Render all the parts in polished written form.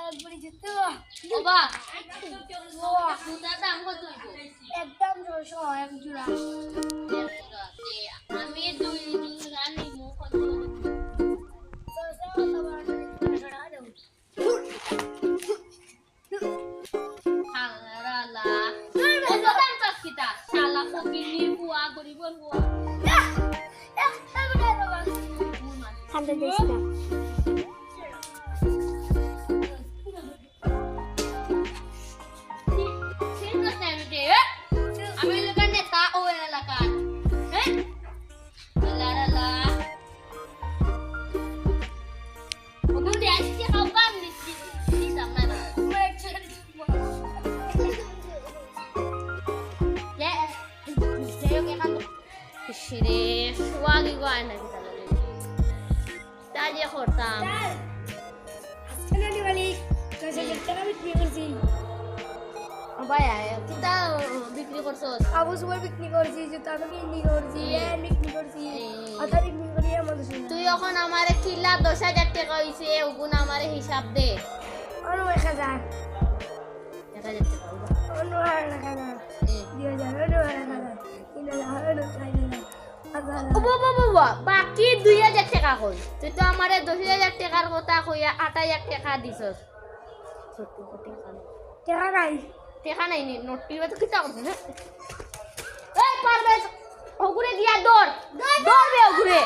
বাবা সুতার দাম কত একদম 600 এক জোড়া আমি দুই জোড়া নিমু কত হালালা কত দাম চাচ্ছিতা শালা ফকিনি বুয়া গরিবর বুয়া খান্ডে দিস না আমি এলাকার নেতা ও এলাকার হ্যাঁ লালা ওগুলো আসছে খাওয়া নিচ্ছি দিতাম না রে সোয়াগি গায় না তাই করতাম আজকে বলি 10,000 টাকা বিক্রি করছি ভাইয়া কিতা বিক্রি করছস আবু সুবর বিক্রি করছি জুতা বিক্রি করছি এন বিক্রি করছি আটা বিক্রি করি আমাদের তুই এখন আমারে কিলা 10,000 টাকা হইছে ওগুন আমারে হিসাব দে অন্য 1000 1000 টাকা অন্য 1000 2000 অন্য 1000 ও বাবা বাকি 2000 টাকা কই তুই তো আমারে 10,000 টাকার কথা কইয়া 8,000 টাকা দিছস সত্যি সত্যি টাকা নাই টাকা নাই নি নোটটি তো কিতা করছিস এই পারবে ওগুরে গিয়া দৌড় দৌড়বে ওগুরে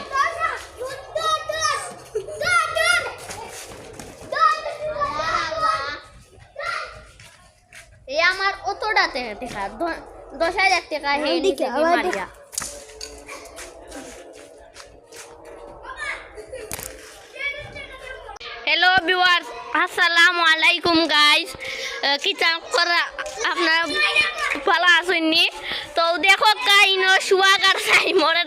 এই আমার অতটা টাকা 10,000 টাকা হে নিচে কি মারিয়া हेलो व्यूअर्स अस्सलाम वालेकुम गाइस किचन कर अपना भला सुननी तो देखो काइनो सुआगर साई मोरे